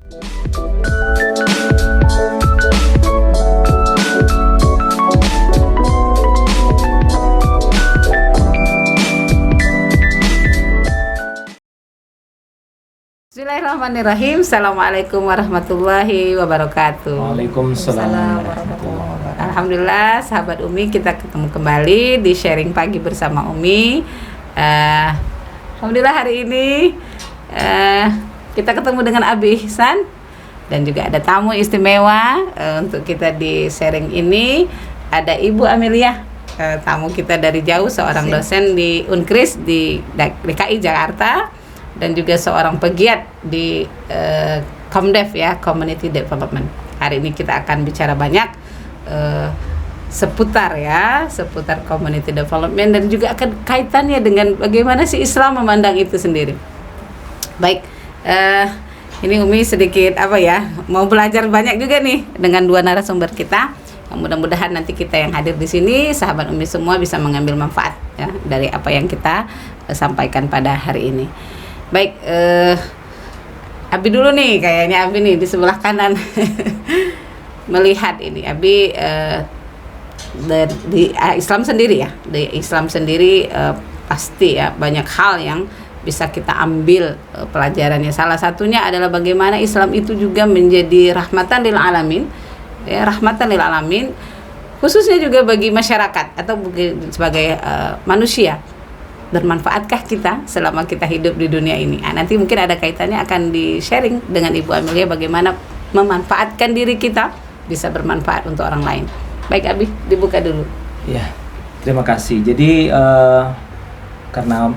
Bismillahirrahmanirrahim. Assalamualaikum warahmatullahi wabarakatuh. Waalaikumsalam warahmatullahi wabarakatuh. Alhamdulillah, sahabat Umi, kita ketemu kembali di sharing pagi bersama Umi. Alhamdulillah hari ini kita ketemu dengan Abi Ihsan dan juga ada tamu istimewa untuk kita di sharing ini. Ada Ibu Amelia, tamu kita dari jauh, seorang dosen di Unkris di DKI Jakarta, dan juga seorang pegiat di Komdev ya, Community Development. Hari ini kita akan bicara banyak seputar Community Development dan juga akan kaitannya dengan bagaimana si Islam memandang itu sendiri. Baik, ini Umi sedikit mau belajar banyak juga nih dengan dua narasumber kita. Mudah-mudahan nanti kita yang hadir di sini, sahabat Umi semua bisa mengambil manfaat ya dari apa yang kita sampaikan pada hari ini. Baik, Abi dulu nih, kayaknya Abi nih di sebelah kanan melihat ini. Abi di Islam sendiri ya, di Islam sendiri pasti ya banyak hal yang bisa kita ambil pelajarannya. Salah satunya adalah bagaimana Islam itu juga menjadi rahmatan lil alamin, ya, rahmatan lil alamin, khususnya juga bagi masyarakat atau sebagai manusia. Bermanfaatkah kita selama kita hidup di dunia ini? Nanti mungkin ada kaitannya akan di-sharing dengan Ibu Amelia bagaimana memanfaatkan diri kita bisa bermanfaat untuk orang lain. Baik Abi, dibuka dulu. Ya, terima kasih. Jadi karena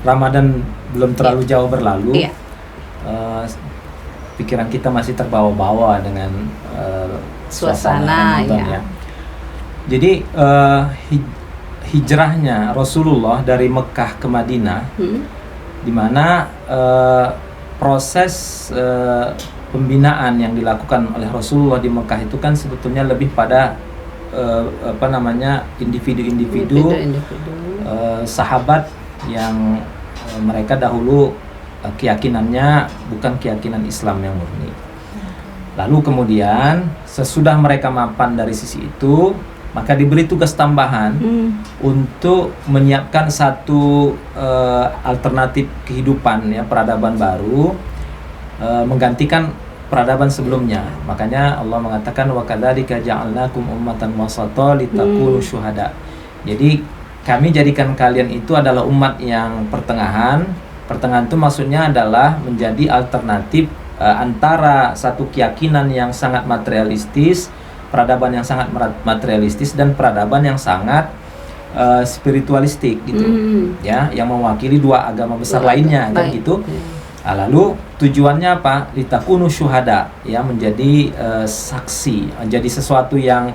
Ramadan belum terlalu jauh berlalu, pikiran kita masih terbawa-bawa dengan suasana Ramadan ya. Jadi hijrahnya Rasulullah dari Mekah ke Madinah, di mana proses pembinaan yang dilakukan oleh Rasulullah di Mekah itu kan sebetulnya lebih pada individu-individu sahabat yang mereka dahulu keyakinannya bukan keyakinan Islam yang murni. Lalu kemudian sesudah mereka mapan dari sisi itu, maka diberi tugas tambahan untuk menyiapkan satu alternatif kehidupan ya, peradaban baru, menggantikan peradaban sebelumnya. Makanya Allah mengatakan wa kadzalika ja'alnakum ummatan wasata litakunu syuhada. Jadi kami jadikan kalian itu adalah umat yang pertengahan. Pertengahan itu maksudnya adalah menjadi alternatif antara satu keyakinan yang sangat materialistis, peradaban yang sangat materialistis, dan peradaban yang sangat spiritualistik gitu, ya, yang mewakili dua agama besar lainnya kan gitu. Lalu tujuannya apa? Litakunu syuhada, ya, menjadi saksi, menjadi sesuatu yang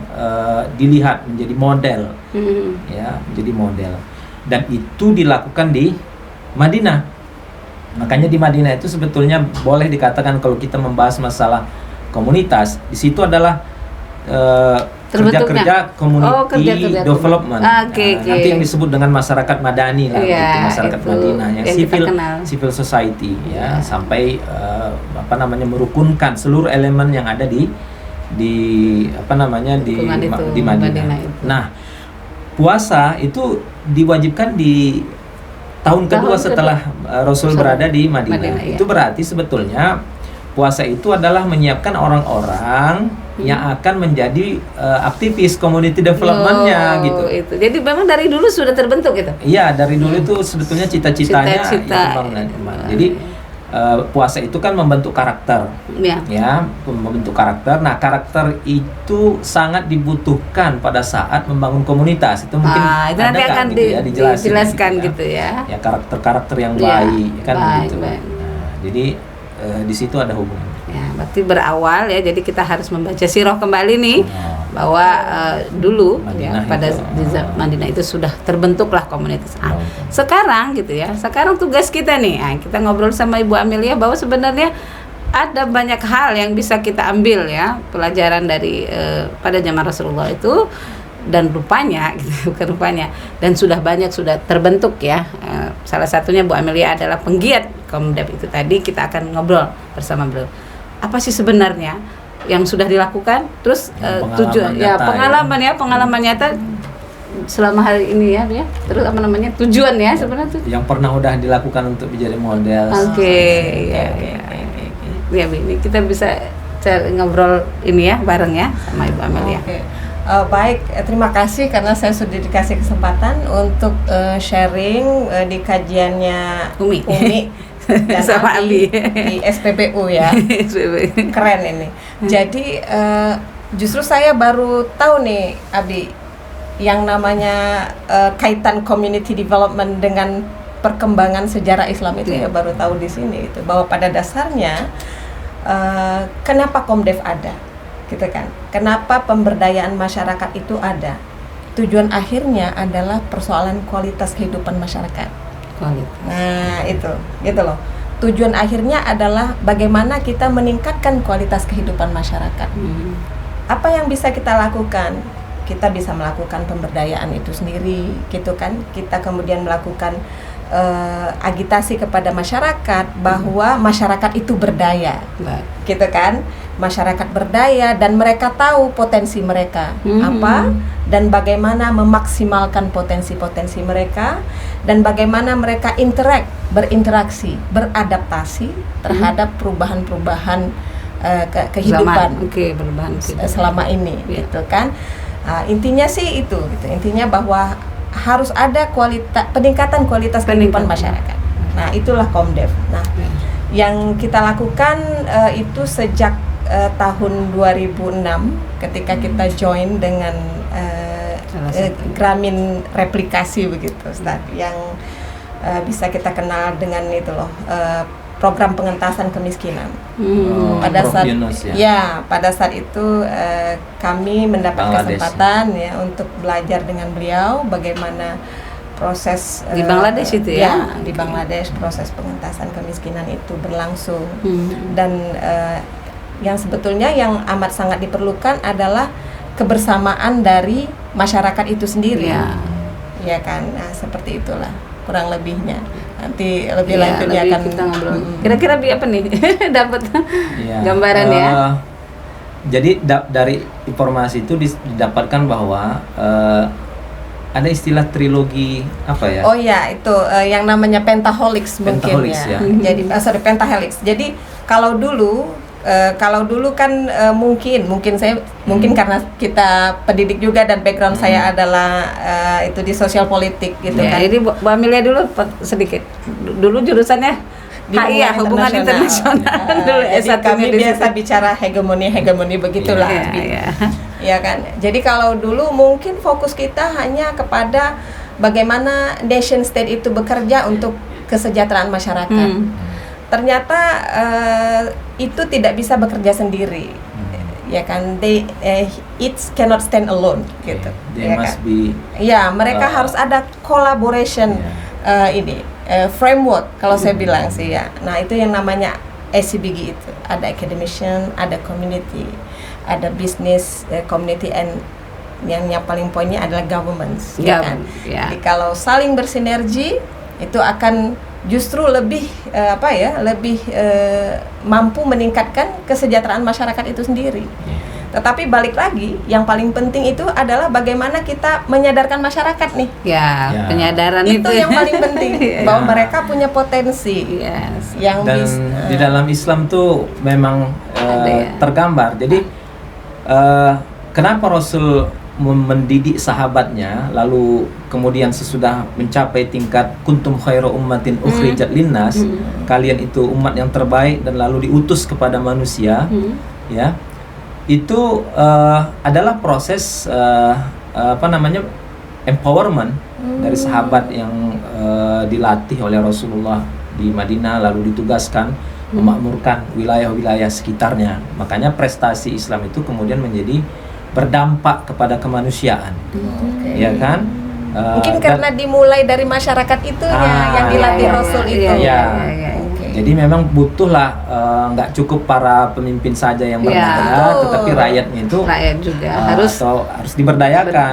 dilihat, menjadi model, ya, menjadi model. Dan itu dilakukan di Madinah. Makanya di Madinah itu sebetulnya boleh dikatakan kalau kita membahas masalah komunitas, di situ adalah kerja-kerja community development. Nanti yang disebut dengan masyarakat madani lah, masyarakat Madinah yang civil society ya, sampai merukunkan seluruh elemen yang ada di Madinah. Nah, puasa itu diwajibkan di tahun kedua setelah Rasul berada di Madinah. Itu berarti sebetulnya puasa itu adalah menyiapkan orang-orang yang akan menjadi aktivis community development-nya gitu. Itu. Jadi memang dari dulu sudah terbentuk itu. Iya, dari dulu itu sebetulnya cita-citanya Jadi puasa itu kan membentuk karakter. Ya, membentuk karakter. Nah, karakter itu sangat dibutuhkan pada saat membangun komunitas. Itu mungkin itu nanti akan dijelaskan gitu ya. Ya, karakter-karakter yang baik kan gitu. Nah, jadi di situ ada hubungan. Ya, berarti berawal ya. Jadi kita harus membaca sirah kembali nih, bahwa dulu Madinah ya, pada Madinah itu sudah terbentuklah komunitas. Sekarang gitu ya. Sekarang tugas kita nih, kita ngobrol sama Ibu Amelia bahwa sebenarnya ada banyak hal yang bisa kita ambil ya, pelajaran dari pada zaman Rasulullah itu. Dan rupanya gitu, bukan rupanya, dan sudah terbentuk ya. Salah satunya Bu Amelia adalah penggiat Komdev itu tadi, kita akan ngobrol bersama beliau. apa sih sebenarnya yang sudah dilakukan, terus tujuan pengalaman nyata selama hari ini ya. Terus apa namanya tujuan ya sebenarnya tuh yang pernah udah dilakukan untuk menjadi model. Ya ini kita bisa ngobrol ini ya bareng ya sama Ibu Amelia. Baik, terima kasih karena saya sudah dikasih kesempatan untuk sharing di kajiannya Umi dan sama Abi di SPBU ya. Keren ini. Jadi justru saya baru tahu nih Abi, yang namanya kaitan community development dengan perkembangan sejarah Islam itu ya baru tahu di sini itu, bahwa pada dasarnya kenapa Komdev ada, gitu kan? Kenapa pemberdayaan masyarakat itu ada? Tujuan akhirnya adalah persoalan kualitas kehidupan masyarakat. Nah itu, gitu loh. Tujuan akhirnya adalah bagaimana kita meningkatkan kualitas kehidupan masyarakat. Apa yang bisa kita lakukan? Kita bisa melakukan pemberdayaan itu sendiri, gitu kan? Kita kemudian melakukan agitasi kepada masyarakat bahwa masyarakat itu berdaya, gitu kan? Masyarakat berdaya dan mereka tahu potensi mereka apa dan bagaimana memaksimalkan potensi-potensi mereka dan bagaimana mereka berinteraksi, beradaptasi terhadap perubahan-perubahan kehidupan selama ini, gitu kan? Intinya sih itu, gitu. Intinya bahwa harus ada peningkatan kualitas kehidupan masyarakat. Nah, itulah Komdev. Nah, yang kita lakukan itu sejak tahun 2006 ketika kita join dengan Gramin Replikasi begitu, Ustaz, yang bisa kita kenal dengan itu loh, program pengentasan kemiskinan. Pada saat pada saat itu kami mendapat kesempatan ya untuk belajar dengan beliau bagaimana proses di Bangladesh itu ya. Di Bangladesh proses pengentasan kemiskinan itu berlangsung. Dan yang sebetulnya yang amat sangat diperlukan adalah kebersamaan dari masyarakat itu sendiri. Ya kan? Nah, seperti itulah kurang lebihnya. Nanti lebih lanjutnya akan kita ngobrol. Kira-kira apa nih dapat gambaran ya. Jadi dari informasi itu didapatkan bahwa ada istilah trilogi apa ya? Oh ya, itu yang namanya Pentahelix mungkin ya. Jadi Pentahelix. Jadi kalau dulu kan mungkin saya karena kita pendidik juga dan background saya adalah itu di sosial politik gitu kan. Jadi Bu Amelia dulu sedikit. Dulu jurusannya HI ya, hubungan internasional. Dulu S1 kami biasa bicara hegemoni begitulah. Ya kan. Jadi kalau dulu mungkin fokus kita hanya kepada bagaimana nation state itu bekerja untuk kesejahteraan masyarakat. Ternyata itu tidak bisa bekerja sendiri, ya kan? It cannot stand alone, gitu. They must be. Ya, mereka harus ada collaboration framework kalau saya bilang sih ya. Nah itu yang namanya SCBG itu. Ada academician, ada community, ada business, community, and yang paling poinnya adalah governments, ya kan? Jadi kalau saling bersinergi itu akan justru lebih mampu meningkatkan kesejahteraan masyarakat itu sendiri. Tetapi balik lagi, yang paling penting itu adalah bagaimana kita menyadarkan masyarakat nih. Penyadaran itu yang paling penting bahwa mereka punya potensi. Yang di dalam Islam tuh memang tergambar. Jadi kenapa Rasul mendidik sahabatnya, lalu kemudian sesudah mencapai tingkat kuntum khairu ummatin ukhrijat linnas, kalian itu umat yang terbaik dan lalu diutus kepada manusia, ya, itu adalah proses empowerment dari sahabat yang dilatih oleh Rasulullah di Madinah, lalu ditugaskan memakmurkan wilayah-wilayah sekitarnya. Makanya prestasi Islam itu kemudian menjadi berdampak kepada kemanusiaan, ya kan? Mungkin karena dimulai dari masyarakat itu yang dilatih Rasul itu. Jadi memang butuhlah, nggak cukup para pemimpin saja yang berdaya, tetapi rakyatnya itu rakyat juga harus diberdayakan.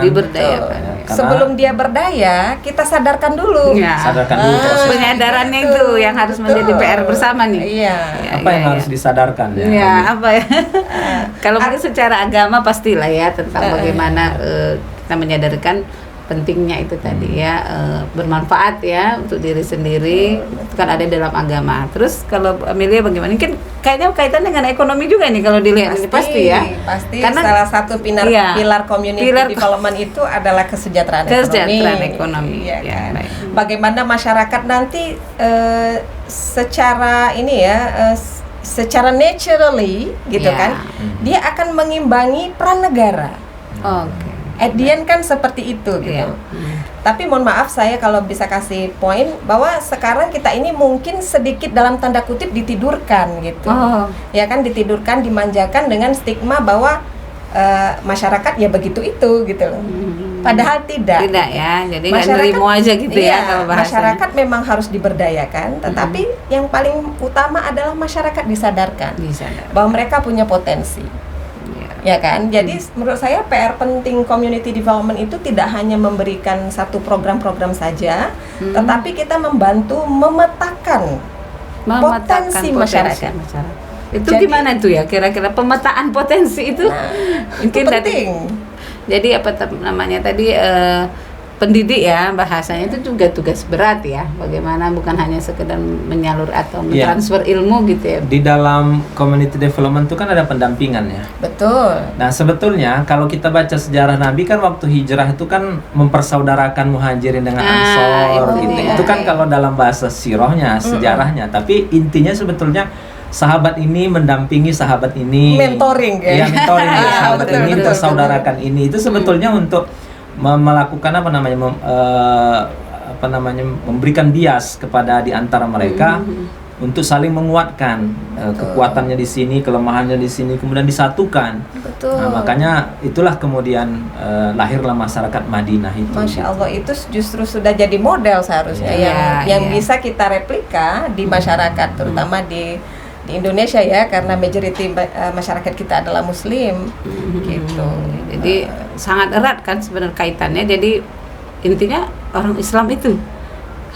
sebelum dia berdaya, kita sadarkan dulu. Ya. Sadarkan dulu proses. Penyadarannya itu yang harus menjadi PR bersama nih. Iya. Apa yang harus disadarkan ya? Ya, apa ya? Kalau mungkin secara agama pastilah ya tentang bagaimana kita menyadarkan pentingnya itu tadi ya, bermanfaat ya untuk diri sendiri, itu kan ada dalam agama. Terus kalau Amelia bagaimana? Mungkin kayaknya kaitan dengan ekonomi juga nih kalau dilihat ini pasti ya. Pasti. Karena salah satu pilar community development itu adalah kesejahteraan ekonomi. Ya, Ya, kan? baik. Bagaimana masyarakat nanti secara ini ya, secara naturally gitu Ya. kan, dia akan mengimbangi peran negara. Oke. At the end kan seperti itu gitu. Iya. Tapi mohon maaf saya kalau bisa kasih poin bahwa sekarang kita ini mungkin sedikit dalam tanda kutip ditidurkan gitu. Oh. Ya kan, ditidurkan, dimanjakan dengan stigma bahwa masyarakat ya begitu itu gitu loh. Padahal tidak. Tidak ya. Jadi nggak nerimo aja gitu ya kalau bahasanya. Masyarakat memang harus diberdayakan, tetapi yang paling utama adalah masyarakat disadarkan Bisa. bahwa mereka punya potensi. Ya kan, jadi menurut saya PR penting community development itu tidak hanya memberikan satu program-program saja, tetapi kita membantu memetakan potensi masyarakat. Itu Jadi, gimana tuh ya kira-kira pemetaan potensi itu? Mungkin itu penting. Jadi apa namanya tadi pendidik ya bahasanya itu juga tugas berat ya. Bagaimana bukan hanya sekedar menyalur atau mentransfer ilmu gitu ya. Di dalam community development itu kan ada pendampingan ya. Betul. Nah sebetulnya kalau kita baca sejarah Nabi kan waktu hijrah itu kan mempersaudarakan muhajirin dengan ansor itu gitu. dia. Itu kan kalau dalam bahasa sirahnya, sejarahnya. Tapi intinya sebetulnya sahabat ini mendampingi sahabat ini. Mentoring ya. Iya, mentoring ya, sahabat betul, ini betul, mempersaudarakan ini. Itu sebetulnya untuk melakukan memberikan bias kepada di antara mereka untuk saling menguatkan kekuatannya di sini, kelemahannya di sini, kemudian disatukan. Betul. Nah, makanya itulah kemudian lahirlah masyarakat Madinah itu. Masya Allah, itu justru sudah jadi model seharusnya yang bisa kita replika di masyarakat, terutama di Indonesia ya, karena majority masyarakat kita adalah Muslim, gitu. Jadi sangat erat kan sebenarnya kaitannya. Jadi intinya orang Islam itu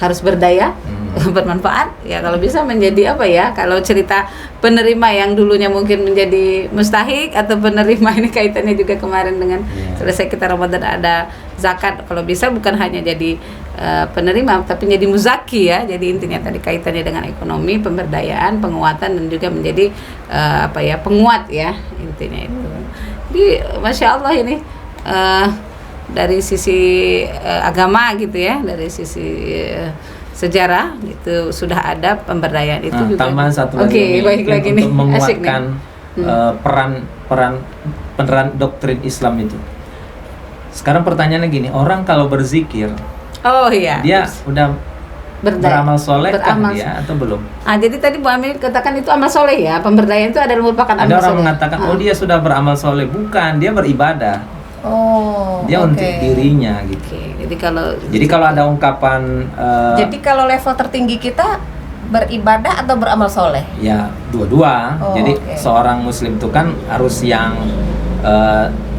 harus berdaya, bermanfaat. Ya kalau bisa menjadi apa ya? Kalau cerita penerima yang dulunya mungkin menjadi mustahik atau penerima ini kaitannya juga kemarin dengan selesai kita Ramadan ada zakat. Kalau bisa bukan hanya jadi penerima tapi jadi muzaki ya. Jadi intinya tadi kaitannya dengan ekonomi, pemberdayaan, penguatan dan juga menjadi penguat ya intinya itu. Jadi masya Allah ini dari sisi agama gitu ya, dari sisi sejarah itu sudah ada pemberdayaan itu juga. Tambahan satu lagi untuk menguatkan peran doktrin Islam itu. Sekarang pertanyaannya gini, orang kalau berzikir, dia udah beramal soleh dia atau belum? Jadi tadi Bu Amil katakan itu amal soleh ya, pemberdayaan itu adalah merupakan amal soleh. Ada orang mengatakan, dia sudah beramal soleh. Bukan, dia beribadah. Dia untuk dirinya gitu. Jadi kalau ada ungkapan jadi kalau level tertinggi kita beribadah atau beramal soleh? Ya dua-dua. Jadi seorang muslim itu kan harus yang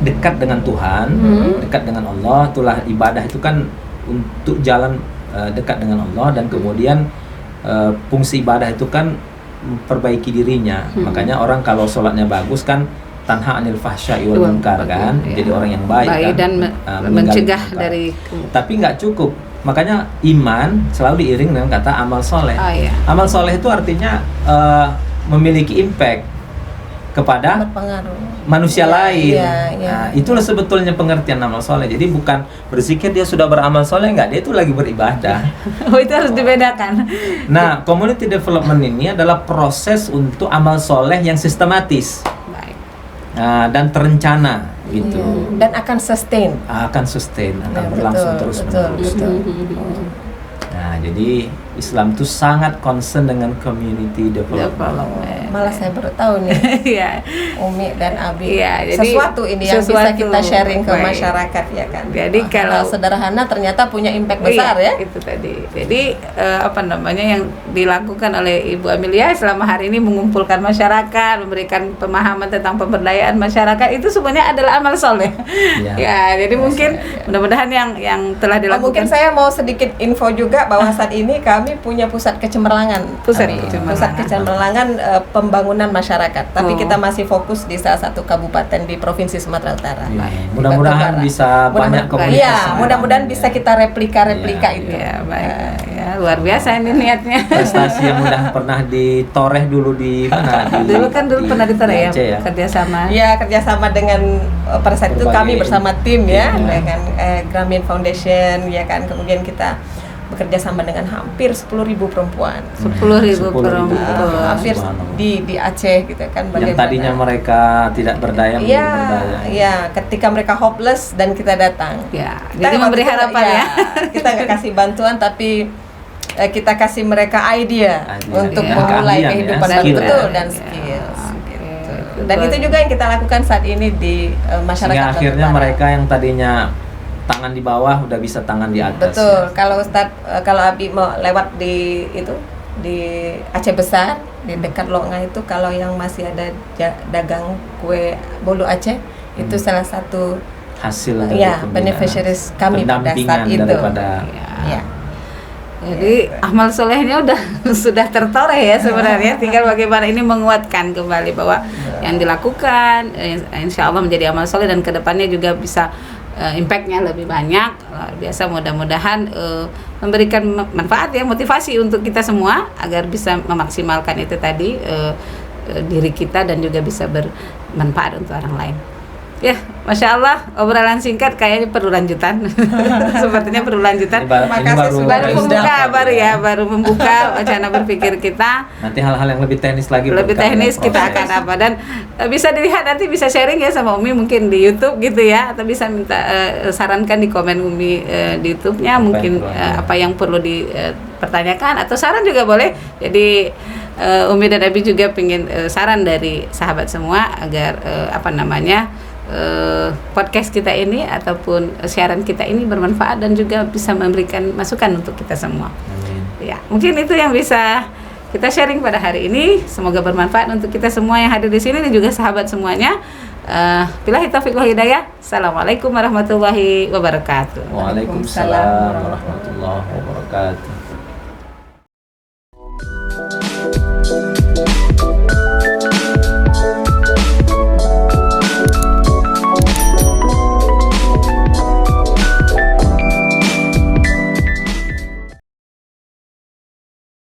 dekat dengan Tuhan, dekat dengan Allah. Itulah ibadah itu kan untuk jalan dekat dengan Allah, dan kemudian fungsi ibadah itu kan memperbaiki dirinya. Makanya orang kalau sholatnya bagus kan tanha anil fahsya'i wal munkar kan, jadi orang yang baik dan mencegah dari. Tapi nggak cukup, makanya iman selalu diiring dengan kata amal soleh. Amal soleh itu artinya memiliki impact kepada manusia lain. Nah, itulah sebetulnya pengertian amal soleh. Jadi bukan berzikir dia sudah beramal soleh, enggak, dia itu lagi beribadah. Itu harus dibedakan. Nah, community development ini adalah proses untuk amal soleh yang sistematis. Dan terencana gitu. Dan akan sustain. Akan berlangsung terus menerus. Nah, jadi Islam itu sangat concern dengan community development. Malah saya baru tahu nih, Iya. Umi dan Abi. Iya, jadi sesuatu ini yang bisa sesuatu, kita sharing ke baik. masyarakat ya kan. Jadi Hal kalau sederhana ternyata punya impact besar iya, ya. itu tadi. Jadi apa namanya yang dilakukan oleh Ibu Amelia selama hari ini mengumpulkan masyarakat, memberikan pemahaman tentang pemberdayaan masyarakat, itu semuanya adalah amal soleh. Ya. Ya, jadi mungkin mudah-mudahan yang telah dilakukan. Mungkin saya mau sedikit info juga bahwa saat ini kami punya pusat kecemerlangan. Pusat kecemerlangan pembangunan masyarakat. Tapi kita masih fokus di salah satu kabupaten di Provinsi Sumatera Utara. Ya. Mudah-mudahan bisa banyak komunitas. Iya, mudah-mudahan bisa kita replika itu. Ya, baik. Ya, luar biasa ini niatnya. Prestasi yang udah pernah ditoreh dulu di mana? Dulu pernah ditoreh ya, kerjasama. Ya, kerjasama dengan pada saat itu kami bersama tim ya, dengan Gramin Foundation ya kan. Kemudian kita bekerja sama dengan hampir 10.000 perempuan. 10.000 perempuan. Hampir di Aceh gitu kan. Yang tadinya mereka tidak berdaya menjadi berdaya. Iya, ketika mereka hopeless dan kita datang. Ya, jadi memberi harapan ya. Kita nggak kasih bantuan tapi kita kasih mereka idea untuk memulai kehidupan baru, betul, dan skills. Dan itu juga yang kita lakukan saat ini di masyarakat. Sehingga akhirnya mereka yang tadinya tangan di bawah udah bisa tangan di atas. Betul. Kalau kalau Abi mau lewat di Aceh Besar di dekat Longa itu, kalau yang masih ada dagang kue bolu Aceh itu salah satu hasil beneficiaries kami pada saat itu. Ya. Jadi amal solehnya sudah tertoreh ya sebenarnya, tinggal bagaimana ini menguatkan kembali bahwa yang dilakukan insya Allah menjadi amal soleh dan kedepannya juga bisa impactnya lebih banyak. Biasa mudah-mudahan memberikan manfaat ya, motivasi untuk kita semua agar bisa memaksimalkan itu tadi diri kita dan juga bisa bermanfaat untuk orang lain. Ya, Masya Allah, obrolan singkat kayaknya perlu lanjutan. Sepertinya perlu lanjutan. Ini baru membuka wacana berpikir kita. Nanti hal-hal yang lebih teknis lagi. Lebih teknis kita akan apa, dan bisa dilihat nanti, bisa sharing ya sama Umi mungkin di YouTube gitu ya, atau bisa minta sarankan di komen Umi di YouTube-nya mungkin apa yang perlu dipertanyakan atau saran juga boleh. Jadi Umi dan Abi juga pengen saran dari sahabat semua agar podcast kita ini ataupun siaran kita ini bermanfaat dan juga bisa memberikan masukan untuk kita semua. Ya, mungkin itu yang bisa kita sharing pada hari ini. Semoga bermanfaat untuk kita semua yang hadir di sini dan juga sahabat semuanya. Billahi taufiq wal hidayah. Assalamualaikum warahmatullahi wabarakatuh. Waalaikumsalam warahmatullahi wabarakatuh.